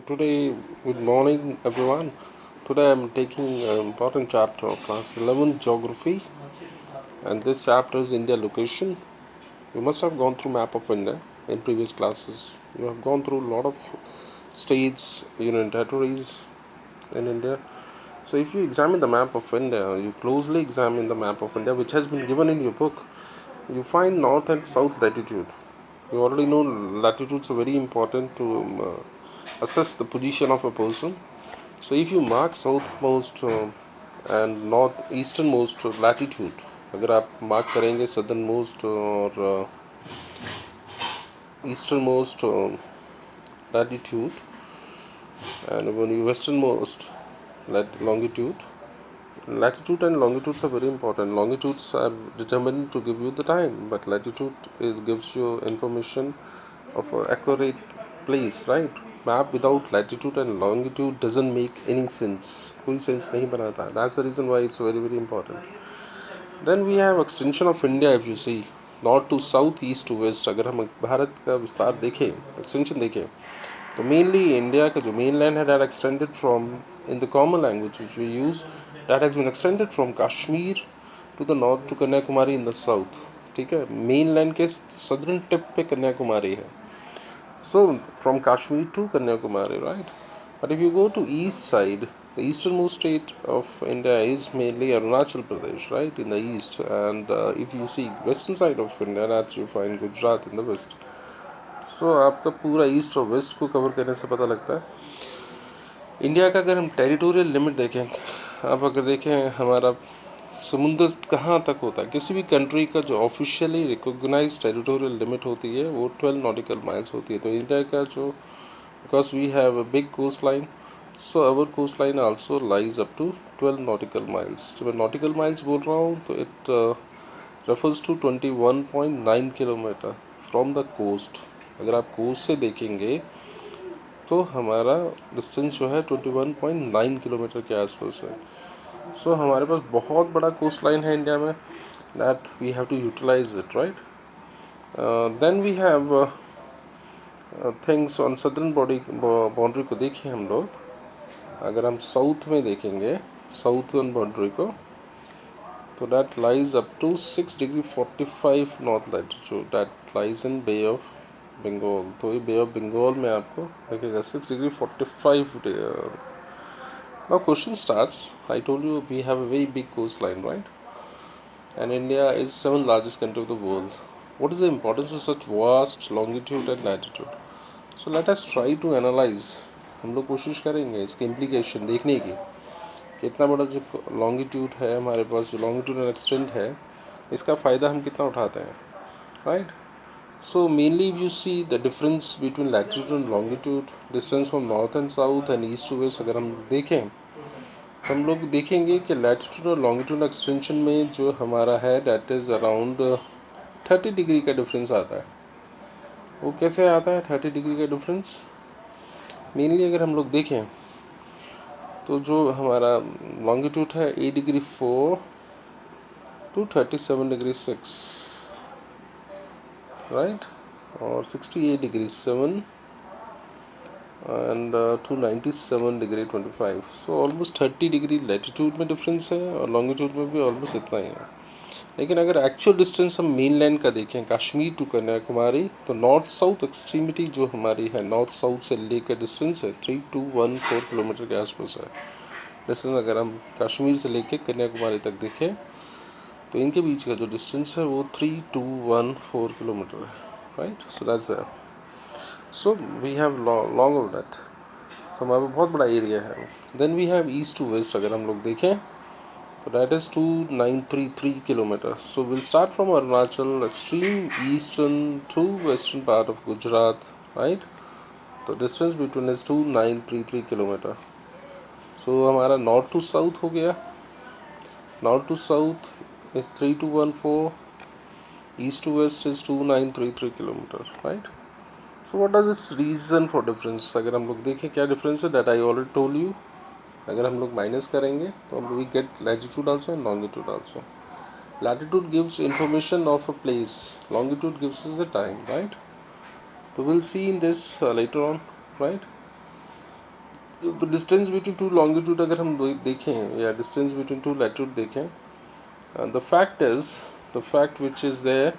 Today, good morning everyone. Today I'm taking an important chapter of class 11 geography, and this chapter is India location. You must have gone through map of India in previous classes. You have gone through a lot of states, union territories in India. So if you examine the map of India, you closely examine the map of India which has been given in your book, you find north and south latitude. You already know latitudes are very important to assess the position of a person. So if you mark southmost and north easternmost latitude, अगर आप mark करेंगे southernmost और easternmost latitude and when you westernmost longitude, latitude and longitudes are very important. Longitudes are determined to give you the time, but latitude gives you information of an accurate place, right? Map without latitude and longitude doesn't make any sense. कोई sense नहीं बनाता. That's the reason why it's very very important. Then we have extension of India. If you see north to south, east to west, अगर हम भारत का विस्तार देखें, extension देखें, तो mainly India का जो mainland है that extended from in the common language which we use, that has been extended from Kashmir to the north to Kanyakumari in the south. ठीक है, mainland के southern tip पे कन्याकुमारी है. So from Kashmir to Kanyakumari, right? But if you go to east side, the easternmost state of India is mainly Arunachal Pradesh, right, in the east. And if you see western side of India, that you find Gujarat in the west. So आपका पूरा east और waste को cover करने से पता लगता है India का. अगर हम टेरिटोरियल लिमिट देखें, आप अगर देखें हमारा समुद्र कहाँ तक होता है, किसी भी कंट्री का जो ऑफिशियली रिकॉग्नाइज्ड टेरिटोरियल लिमिट होती है वो 12 नॉटिकल माइल्स होती है. तो इंडिया का जो, because we have a big coastline, so our coastline also lies up to 12 nautical miles. जब मैं nautical miles बोल रहा हूँ तो it refers to 21.9 kilometre from the coast. अगर आप coast से देखेंगे तो हमारा डिस्टेंस जो है 21.9 किलोमीटर के आसपास है. सो हमारे पास बहुत बड़ा कोस्ट लाइन है इंडिया में, that we have to utilise it, right. Then we have things on southern boundary को देखें हम लोग. अगर हम साउथ में देखेंगे साउथर्न बाउंड्री को, तो that lies up to 6 degree 45 north latitude, that lies in bay of Bengal. तो ये बे ऑफ बंगाल में आपको देखेगा 6 degree 45. Now question starts. I told you we have a very big coastline, right? And India is 7th largest country of the world. What is the importance of such vast longitude and latitude? So let us try to analyze. हम लोग कोशिश करेंगे इसके implication देखने की कि इतना बड़ा जो longitude है हमारे पास, जो longitude and extent है, इसका फ़ायदा हम कितना उठाते हैं, right? So mainly if you see the difference between latitude and longitude, distance from north and south and east to west, अगर हम देखें तो हम लोग देखेंगे कि लैटिट्यूड और लॉन्गिट्यूड एक्सटेंशन में जो हमारा है डेट इज़ अराउंड 30 डिग्री का डिफरेंस आता है. वो कैसे आता है 30 डिग्री का डिफरेंस? मेनली अगर हम लोग देखें तो जो हमारा लॉन्गिट्यूड है 8 डिग्री 4 टू 37 डिग्री 6, राइट, और 68 degree 7 and 297 degree 25. So almost 30 degree latitude में डिफरेंस है और लॉन्गिट्यूड में भी ऑलमोस्ट इतना ही है. लेकिन अगर एक्चुअल डिस्टेंस हम मेन लैंड का देखें कश्मीर टू कन्याकुमारी, तो नॉर्थ साउथ एक्सट्रीमिटी जो हमारी है, नॉर्थ साउथ से लेकर डिस्टेंस है 3214 किलोमीटर के आसपास है डिस्टेंस. अगर हम कश्मीर से लेकर कन्याकुमारी तक देखें तो इनके बीच का जो डिस्टेंस है वो 3214 किलोमीटर है, राइट. सो दैट्स है. So we have long of that, हमारा बहुत बड़ा एरिया है. Then we have east to west. अगर हम लोग देखें so that is 2933 kilometers. So we'll start from Arunachal, extreme eastern to western part of Gujarat, right? The distance between is 2933 kilometer. So हमारा north to south हो गया. North to south is 3214, east to west is 2933 kilometer, right? So what is this reason for difference? अगर हम लोग देखें क्या difference है, that I already told you. अगर हम लोग माइनस करेंगे तो हम we get latitude also and longitude also. Latitude gives information of a place, longitude gives us the time, right. तो will see in this later on, right. तो distance between two longitude अगर हम देखें या distance between two latitude देखें, the fact which is there,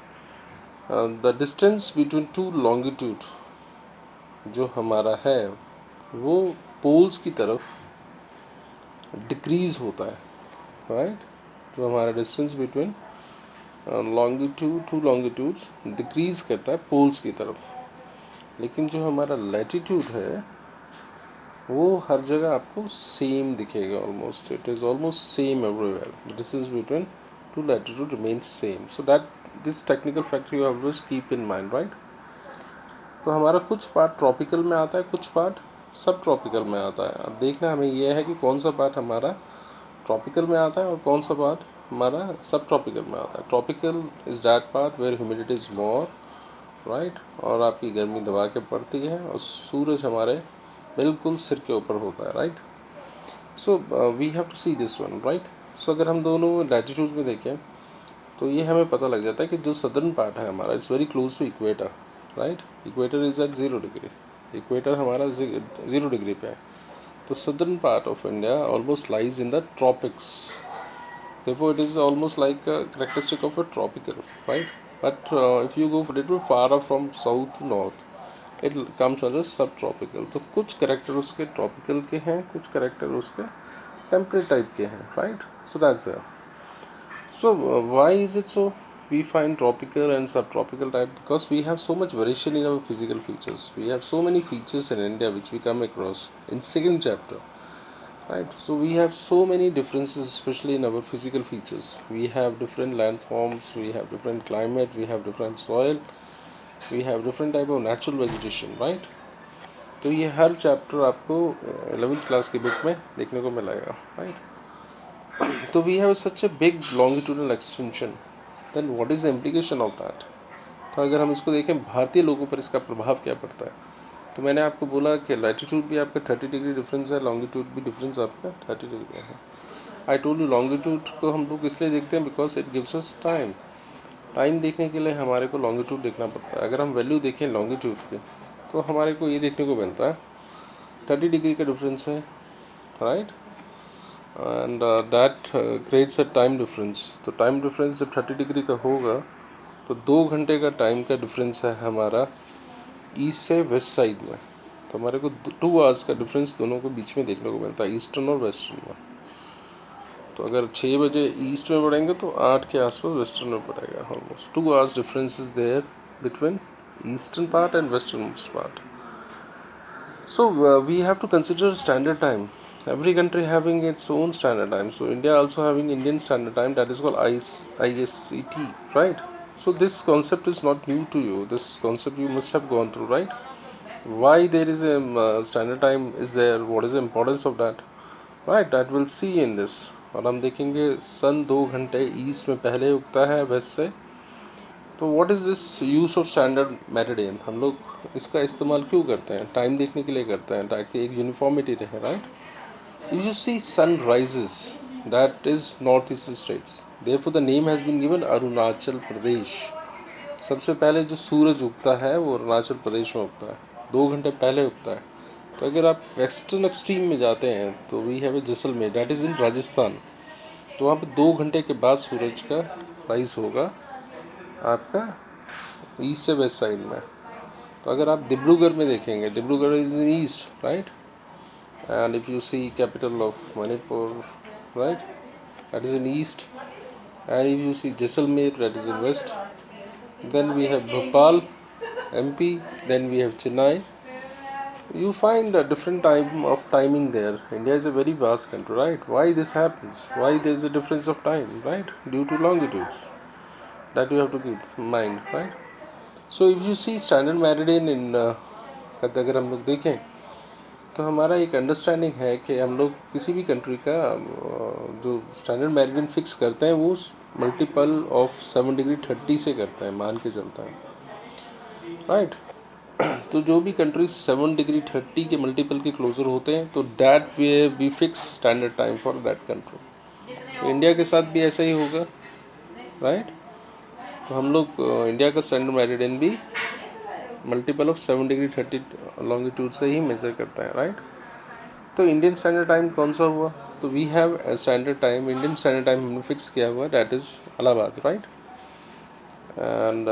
the distance between two longitude जो हमारा है वो पोल्स की तरफ डिक्रीज होता है, राइट? जो हमारा distance between longitude to longitude decrease करता है पोल्स की तरफ, लेकिन जो हमारा लैटिट्यूड है वो हर जगह आपको सेम दिखेगा, almost it is almost same everywhere, the distance between two latitude remains same, so that this technical fact you always keep in mind, right? तो हमारा कुछ पार्ट ट्रॉपिकल में आता है, कुछ पार्ट सब ट्रॉपिकल में आता है। अब देखना हमें यह है कि कौन सा पार्ट हमारा ट्रॉपिकल में आता है और कौन सा पार्ट हमारा सब ट्रॉपिकल में आता है। Tropical is that part where humidity is more, right, और आपकी गर्मी दबा के पड़ती है और सूरज हमारे बिल्कुल सिर के ऊपर होता है, right? So we have to see this one, right? So अगर हम दोनों लैटिट्यूड में देखें तो ये हमें पता लग जाता है कि जो सदर्न पार्ट है हमारा it's very close to equator, right? Equator is at 0 degree, equator हमारा 0 डिग्री पे है। तो southern part of India almost lies in the tropics, therefore it is almost like a characteristic of a tropical, right? But if you go a little far from south to north, it comes under subtropical. तो कुछ character उसके tropical के हैं, कुछ character उसके temperate type के हैं, right? So that's it. So why is it so? We find tropical and subtropical type because we have so much variation in our physical features. We have so many features in India which we come across in second chapter, right? So we have so many differences, especially in our physical features. We have different landforms, we have different climate, we have different soil, we have different type of natural vegetation, right? तो ये हर chapter आपको 11th class की book में देखने को मिलेगा, right? तो we have such a big longitudinal extension, then what is the implication of that? तो अगर हम इसको देखें भारतीय लोगों पर इसका प्रभाव क्या पड़ता है, तो मैंने आपको बोला कि लैटिट्यूड भी आपका 30 डिग्री डिफरेंस है, लॉन्गिट्यूड भी डिफरेंस आपका 30 डिग्री है। आई टोल्ड यू लॉन्गिट्यूड को हम लोग इसलिए देखते हैं because it gives us time. Time देखने के लिए हमारे को लॉन्गिट्यूड देखना पड़ता है। अगर हम वैल्यू देखें लॉन्गिट्यूड की तो हमारे को ये देखने को मिलता है 30 डिग्री का डिफरेंस है, right? And that creates a time difference. तो टाइम डिफरेंस जब 30 डिग्री का होगा तो 2 घंटे का टाइम का डिफरेंस है हमारा ईस्ट से वेस्ट साइड में। तो हमारे को 2 आवर्स का डिफरेंस दोनों को बीच में देखने को मिलता है, ईस्टर्न और वेस्टर्न में। तो अगर 6 बजे ईस्ट में पढ़ेंगे तो 8 के आसपास वेस्टर्न में पड़ेगा। Almost 2 hours difference is there between eastern part and western part. So we have to consider standard time. Every country having its own standard time. So India also having Indian standard time, that is called ISCT, right? So this concept is not new to you. This concept you must have gone through, right? Why there is a standard time is there? What is the importance of that? Right, that we'll see in this. और हम देखेंगे सन 2 घंटे east में पहले उगता है waste से। तो what is this use of standard meridian? हम लोग इसका इस्तेमाल क्यों करते हैं? टाइम देखने के लिए करते हैं ताकि एक यूनिफॉर्मिटी रहे, right? You see sun rises, that is north east states, therefore the name has been given Arunachal Pradesh. सबसे पहले जो सूरज उगता है वो अरुणाचल प्रदेश में उगता है, 2 घंटे पहले उगता है। तो अगर आप वेस्टर्न एक्सट्रीम में जाते हैं तो we have a Jaisalmer, that is in Rajasthan. तो वहाँ पे 2 घंटे के बाद सूरज का राइज होगा आपका ईस्ट से वेस्ट साइड में। तो अगर आप डिब्रूगढ़ में देखेंगे, Dibrugarh is in east, right? And if you see capital of Manipur, right, that is in east. And if you see Jaisalmer, that is in west. Then we have Bhopal, MP, then we have Chennai. You find a different time of timing there. India is a very vast country, right? Why this happens? Why there is a difference of time, right? Due to longitudes. That you have to keep in mind, right? So if you see standard meridian in अगर हम लोग देखें तो हमारा एक understanding है कि हम लोग किसी भी कंट्री का जो स्टैंडर्ड मेरिडियन फिक्स करते हैं वो मल्टीपल ऑफ 7 डिग्री 30 से करते हैं, मान के चलता है, राइट? तो जो भी कंट्री 7 डिग्री 30 के मल्टीपल के क्लोजर होते हैं तो that we fix standard time for that country. तो इंडिया के साथ भी ऐसा ही होगा, राइट? तो हम लोग इंडिया का स्टैंडर्ड मेरिडियन भी मल्टीपल ऑफ 7 डिग्री 30 लॉन्गिट्यूड से ही मेजर करता है, राइट? तो इंडियन स्टैंडर्ड टाइम कौन सा हुआ? तो we have standard time, Indian standard time हमने फिक्स किया हुआ, that is Allahabad, right, and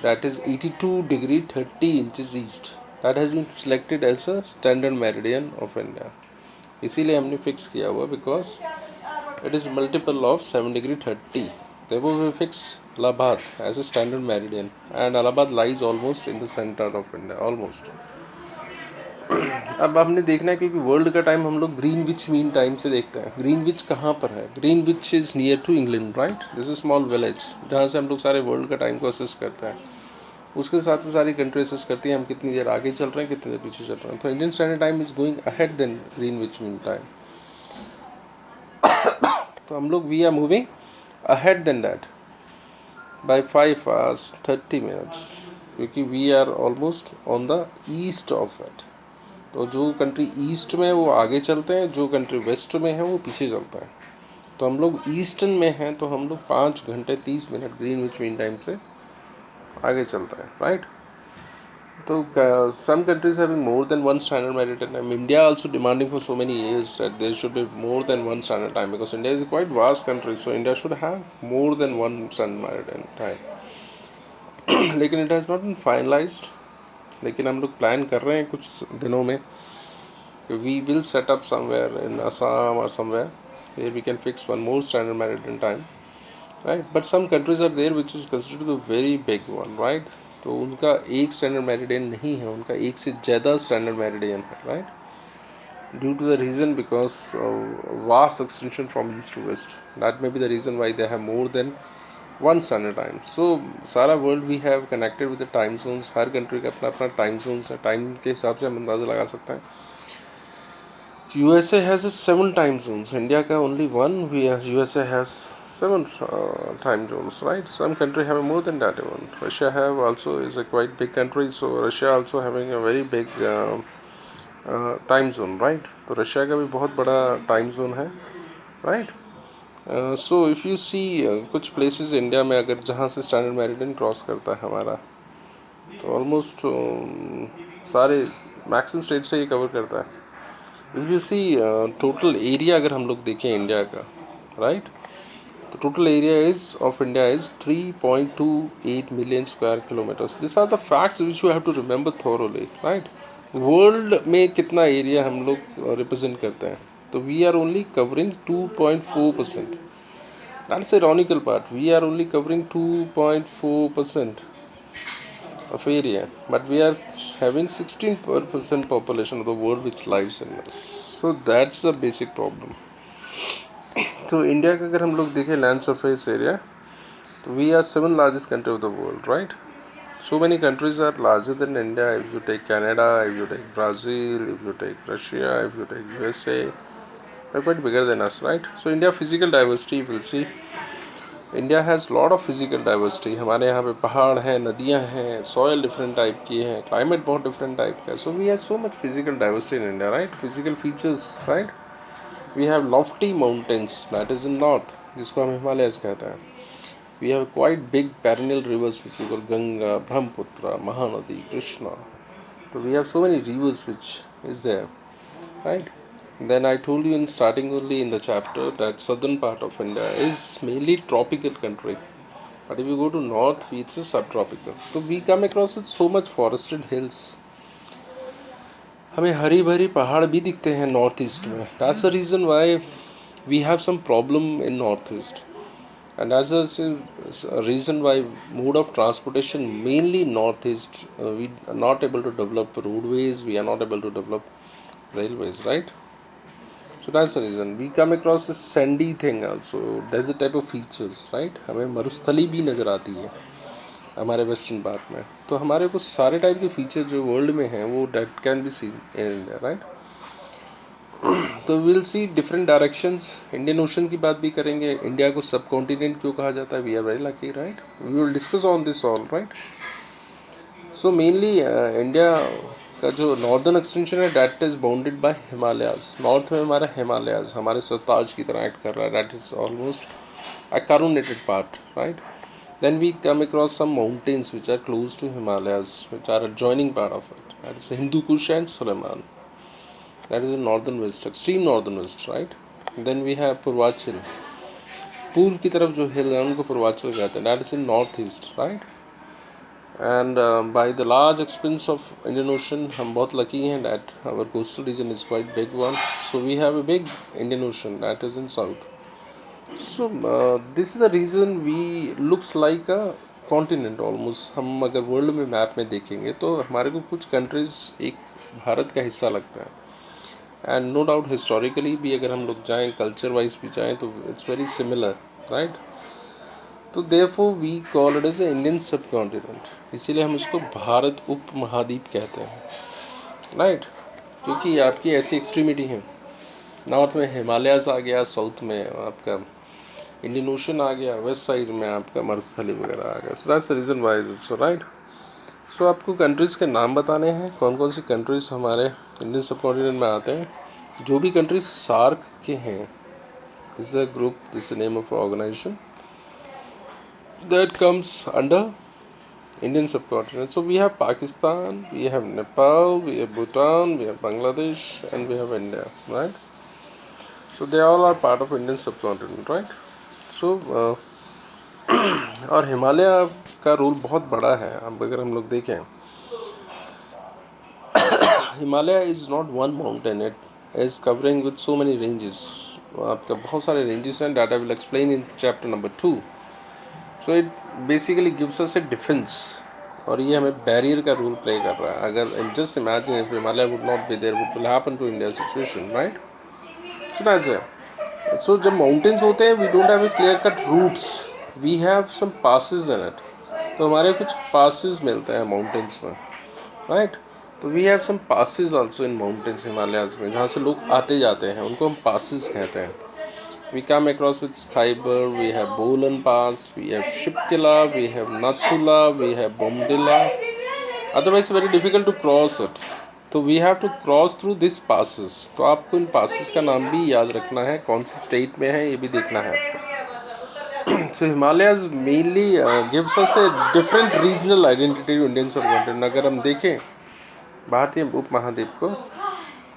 that is 82 degree 30 inches east. That has been selected as a standard meridian of India. इसीलिए हमने फिक्स किया हुआ because it is multiple of 7 degree 30. Therefore we fix Allahabad as a standard meridian, and Allahabad lies almost in the center of India, almost. अब हमने देखना है क्योंकि world का टाइम हम लोग ग्रीनविच मीन टाइम से देखते हैं. ग्रीनविच कहाँ पर है? Greenwich is near to England, right. This is small village जहाँ से हम लोग सारे वर्ल्ड का टाइम को असेस करते हैं. उसके साथ में सारी कंट्री असेस करती है हम कितनी देर आगे चल रहे हैं, कितनी देर पीछे चल रहे हैं. तो Indian standard time is going ahead then Greenwich mean time. तो हम लोग we are moving ahead then that by 5 hours 30 minutes, क्योंकि we are almost on the east of it. तो जो कंट्री ईस्ट में है वो आगे चलते हैं, जो कंट्री वेस्ट में है वो पीछे चलता है. तो हम लोग ईस्टर्न में हैं, तो हम लोग 5 घंटे 30 मिनट ग्रीनविच मीन टाइम से आगे चलता है, राइट. तो some countries having more than one standard meridian time. India also demanding for so many years that there should be more than one standard time, because India is a quite vast country, so India should have more than one standard meridian time. लेकिन it has not been finalized. लेकिन हम लोग plan कर रहे हैं कुछ दिनों में. We will set up somewhere in Assam or somewhere where we can fix one more standard meridian time, right. But some countries are there which is considered a very big one, right. तो उनका एक standard meridian नहीं है, उनका एक से ज़्यादा standard meridian है, right. Due to the reason because vast extension from east to west, that may be the reason why they have more than one standard time. So सारा world we have connected with the time zones. हर country का अपना अपना time zones है. Time के हिसाब से हम अंदाज़ा लगा सकते हैं. USA has 7 time zones. India का only one. USA has 7 time zones, right. Some country have more than that even. Russia have also is a quite big country, so Russia also having a very big time zone, right. तो Russia का भी बहुत बड़ा time zone है, right. So if you see कुछ places India में अगर जहाँ से स्टैंडर्ड मेरिडियन क्रॉस करता है हमारा, तो ऑलमोस्ट सारे मैक्सिमम स्टेट से ये कवर करता है. If you see total area अगर हम लोग देखें इंडिया का, right, तो total area is of India is 3.28 million square kilometers. These are the facts which you have to remember thoroughly, right. World में कितना एरिया हम लोग रिप्रेजेंट करते हैं, तो we are only covering 2.4%. That's ironical part. We are only covering 2.4% of area, but we are having 16% population of the world which lives in us. So that's the basic problem. तो India का अगर हम लोग देखें land surface area, तो we are 7th largest country of the world, right. So many countries are larger than India. If you take Canada, if you take Brazil, if you take Russia, if you take USA, they're quite bigger than us, right. So India physical diversity, we'll see. India has lot of physical diversity. हमारे यहाँ पे पहाड़ हैं, नदियाँ हैं, soil different type की है, climate बहुत डिफरेंट टाइप का है. So we have so much physical diversity in India, right. Physical features, right. We have lofty mountains, that is in north, जिसको हम हिमालयस कहते हैं. We have quite big perennial rivers which we call Ganga, Brahmaputra, Mahanadi, Krishna. तो we have so many rivers which is there, right. Then I told you in starting only in the chapter that southern part of India is mainly tropical country, but if you go to north, it's a subtropical. So we come across with so much forested hills. हमें हरी भरी पहाड़ भी दिखते हैं north east में. That's the reason why we have some problem in north east, and that's a reason why mode of transportation mainly north east, we are not able to develop roadways, we are not able to develop railways, right. So that's the reason we come across this sandy thing also, desert type of features, right. हमें मरुस्थली भी नज़र आती है हमारे western part में. तो हमारे को सारे टाइप के फीचर जो वर्ल्ड में हैं वो that can be seen in India, right. तो will see different directions. Indian Ocean की बात भी करेंगे. इंडिया को सब कॉन्टिनेंट क्यों कहा जाता है, we are very lucky, right. We will discuss on this all, right. So mainly India का जो नॉर्दर्न एक्सटेंशन है that is bounded by Himalayas. North में हमारा हिमालयाज हमारे सरताज की तरह एक्ट कर रहा है. That is almost a coronated part, right. Then we come across some mountains which are close to Himalayas which are adjoining part of it. That is Hindu Kush and Sulaiman. that is in northern west, extreme northern west, right? Then we have Purvanchal, पूर्व की तरफ जो हिल है उनको पूर्वांचल कहते हैं, that is in north east, right? And by the large expanse of Indian Ocean, हम बहुत lucky हैं that our coastal region is quite big one, so we have a big Indian Ocean that is in south. So this is the reason we looks like a continent almost. हम अगर world में map में देखेंगे तो हमारे को कुछ countries एक भारत का हिस्सा लगता है, एंड नो डाउट हिस्टोरिकली भी अगर हम लोग जाएं, कल्चर वाइज भी जाएं, तो इट्स वेरी सिमिलर, राइट? तो therefore we call it as a Indian subcontinent, इसीलिए हम इसको भारत उप महाद्वीप कहते हैं, राइट? क्योंकि आपकी ऐसी एक्सट्रीमिटी है, नॉर्थ में हिमालयाज आ गया, साउथ में आपका इंडियन ओशन आ गया, वेस्ट साइड में आपका मरुस्थली वगैरह आ गया. So that's the reason why is so, right? So आपको कंट्रीज़ के नाम बताने हैं, कौन कौन सी कंट्रीज़ हमारे इंडियन सब कॉन्टिनेंट में आते हैं. जो भी कंट्रीज सार्क के हैं, this is a group, this is name of organisation that comes under Indian subcontinent. So we have Pakistan, we have Nepal, we have Bhutan, we have Bangladesh, and we have India, right? So they all are part of Indian subcontinent, right? So और हिमालय का role बहुत बड़ा है. अब अगर हम लोग देखें, Himalaya is not one mountain, it is covering with so many ranges. आपका बहुत सारे रेंजेस हैं, that I will explain in chapter number 2. So it basically gives us A defence, और ये हमें बैरियर का रोल प्ले कर रहा है. अगर just imagine if Himalaya would not be there, what will happen to India situation, right? So that's it. So जब mountains होते हैं, we don't have a clear cut routes, we have some passes in it. तो हमारे कुछ passes मिलते हैं mountains में, राइट? तो we have some passes also in mountains, Himalayas में, जहाँ से लोग आते जाते हैं, उनको हम पासेस कहते हैं. We come across with Khyber, we have Bolan Pass, we have Shipkila, we have Nathula, we have Bomdila. Otherwise it's very difficult to cross it. तो we have to cross through these passes. तो आपको इन passes का नाम भी याद रखना है, कौन सी स्टेट में है ये भी देखना है आपको. So Himalayas mainly gives us a different regional identity to Indian subcontinent. अगर हम देखें भारतीय उप महाद्वीप को,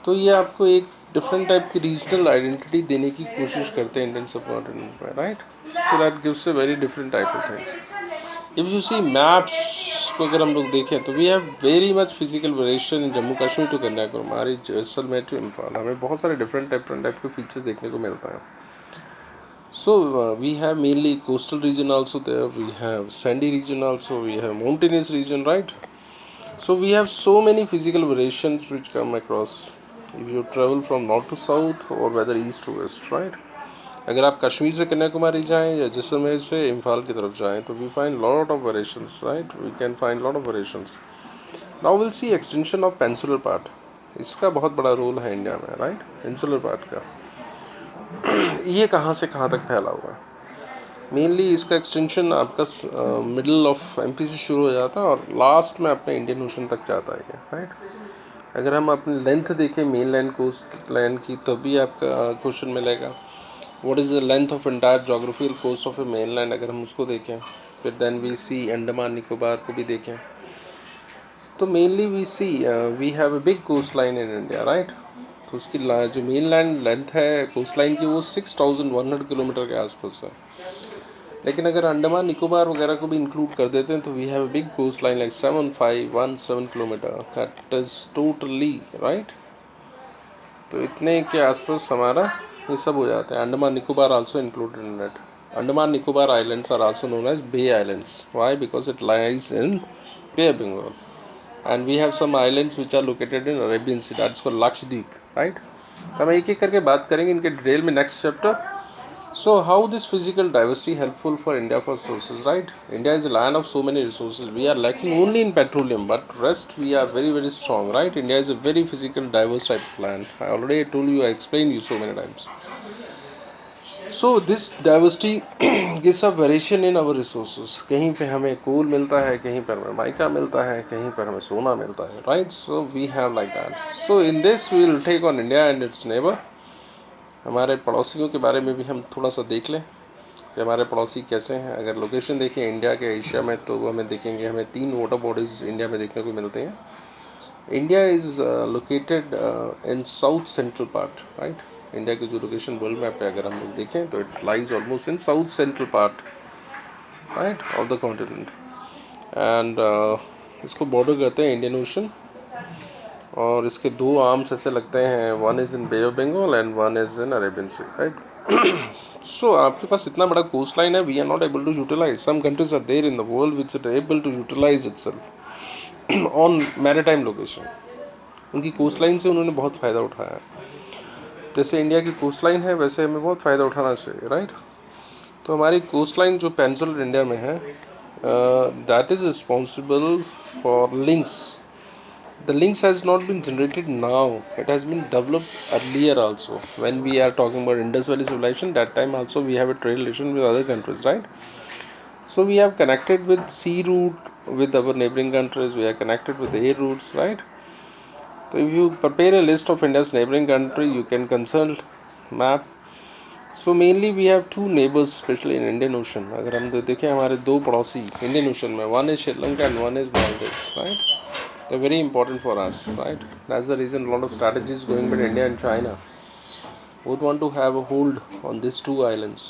तो ये आपको एक डिफरेंट टाइप की रीजनल आइडेंटिटी देने की कोशिश करते हैं इंडियन सबकॉन्टिनेंट में, right? So that gives a very different type of things. If you see maps को अगर हम लोग देखें, तो we have very much physical variation in Jammu Kashmir to Kanyakumari, Jaisalmer to Imphal. हमें बहुत सारे डिफरेंट टाइप के फीचर्स देखने को मिलता है. So we have mainly coastal region also there, we have sandy region also, we have mountainous region, right? So we have so many physical variations which come across if you travel from north to south or whether east to west, right? अगर आप कश्मीर से कन्याकुमारी जाएं या जैसलमेर से इम्फाल की तरफ जाएं, तो we find lot of variations, right? We can find lot of variations. Now we'll see extension of peninsular part. इसका बहुत बड़ा रोल है इंडिया में, right? Peninsular part का ये कहाँ से कहाँ तक फैला हुआ है. मेनली इसका एक्सटेंशन आपका मिडल ऑफ एमपी से शुरू हो जाता है और लास्ट में अपने इंडियन ओशन तक जाता है, राइट? अगर हम अपनी लेंथ देखें मेन लैंड कोस्ट लाइन की, तो भी आपका क्वेश्चन मिलेगा what is the length of entire geographical coast of a main land. अगर हम उसको देखें, फिर then we see Andaman Nicobar को भी देखें, तो mainly we see we have a big coast line in India, right? तो उसकी जो मेन लैंड लेंथ है कोस्ट लाइन की, वो 6100 किलोमीटर के आसपास है. लेकिन अगर अंडमान निकोबार वगैरह को भी इंक्लूड कर देते हैं, तो we have a big coast line like 7517 kilometre, that is totally, right? तो इतने के आसपास हमारा ये सब हो जाता है. Andaman Nicobar also included in it. Andaman Nicobar islands are also known as bay islands. Why? Because it lies in bay of Bengal, and we have some islands which are located in Arabian sea, that's called Lakshadweep, right? तो हम एक एक करके बात करेंगे इनके detail में next chapter. So how this physical diversity helpful for India for sources, right? India is a land of so many resources. We are lacking only in petroleum, but rest we are very very strong, right? India is a very physical diverse type of land. I already told you, I explained you so many times. So this diversity gives a variation in our resources. कहीं पे हमें कोल मिलता है, कहीं पर हमें mica मिलता है, कहीं पर हमें सोना मिलता है, right? So we have like that. So in this we will take on India and its neighbor. हमारे पड़ोसियों के बारे में भी हम थोड़ा सा देख लें कि हमारे पड़ोसी कैसे हैं. अगर लोकेशन देखें इंडिया के एशिया में, तो हमें देखेंगे हमें 3 वाटर बॉडीज़ इंडिया में देखने को मिलते हैं. India is located in south central part, right. India की जो लोकेशन वर्ल्ड मैप पे अगर हम लोग देखें तो it lies almost in south central part, right, of the continent. And इसको बॉर्डर कहते हैं इंडियन ओशन. और इसके दो आर्म्स ऐसे लगते हैं, one is in bay of Bengal and one is in Arabian Sea, right. So आपके पास इतना बड़ा कोस्ट लाइन है, we are not able to utilise. Some countries are there in the world which are able to utilise itself on maritime location. उनकी coast line से उन्होंने बहुत फ़ायदा उठाया है. जैसे इंडिया की कोस्ट लाइन है वैसे हमें बहुत फ़ायदा उठाना चाहिए, राइट. तो हमारी कोस्ट लाइन जो पेनिनसुलर इंडिया में है, that is responsible for links. The links has not been generated now, it has been developed earlier also. When we are talking about Indus Valley civilization, that time also we have a trade relation with other countries, right. So we have connected with sea route with our neighboring countries, we are connected with air routes, right. So if you prepare a list of India's neighboring country, you can consult map. So mainly we have two neighbors, especially in Indian Ocean. अगर हम देखें हमारे दो पड़ोसी Indian Ocean में, one is Sri Lanka and one is Maldives, right. They're very important for us, right. That's the reason a lot of strategies going between India and China would want to have a hold on these two islands.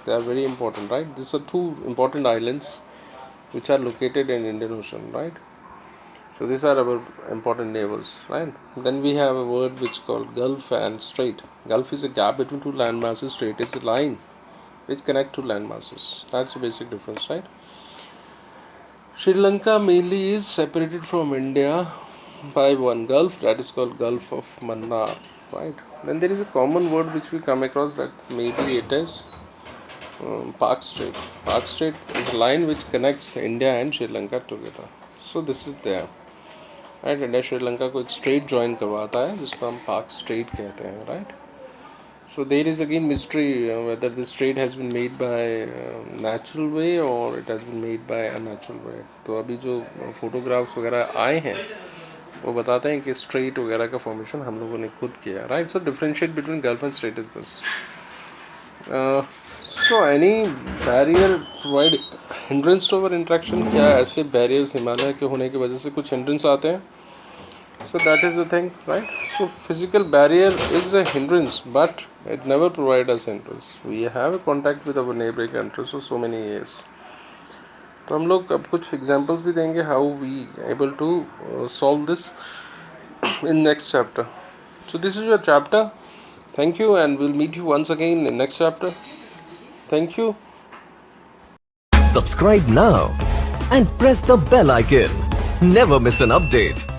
They are very important, right. These are two important islands which are located in Indian Ocean, right. So these are our important neighbors, right. Then we have a word which is called Gulf and Strait. Gulf is a gap between two land masses. Strait is a line which connect two land masses. That's the basic difference, right. Sri Lanka mainly is separated from India by one gulf, that is called Gulf of Mannar, right. Then there is a common word which we come across, that maybe it is Park Strait. Park Strait is a line which connects India and Sri Lanka together. So this is there, right. India Sri Lanka को एक straight join करवाता है जिसको हम park straight कहते हैं, right. So there is again mystery whether this strait has been made by natural way or it has been made by unnatural way. तो अभी जो फोटोग्राफ्स वगैरह आए हैं वो बताते हैं कि स्ट्रेट वगैरह का फॉर्मेशन हम लोगों ने खुद किया, right. So differentiate between gulf and strait is this. So any barrier provide hindrance to our interaction. क्या ऐसे बैरियर्स हिमालय के होने की वजह से कुछ हिंड्रेंस आते हैं? So that is the thing, right. So physical barrier is a hindrance, but it never provides us hindrance. We have a contact with our neighboring countries for so many years. तो हम लोग अब कुछ examples भी देंगे how we able to solve this in next chapter. So this is your chapter. Thank you, and we'll meet you once again in next chapter. Thank you. Subscribe now and press the bell icon. Never miss an update.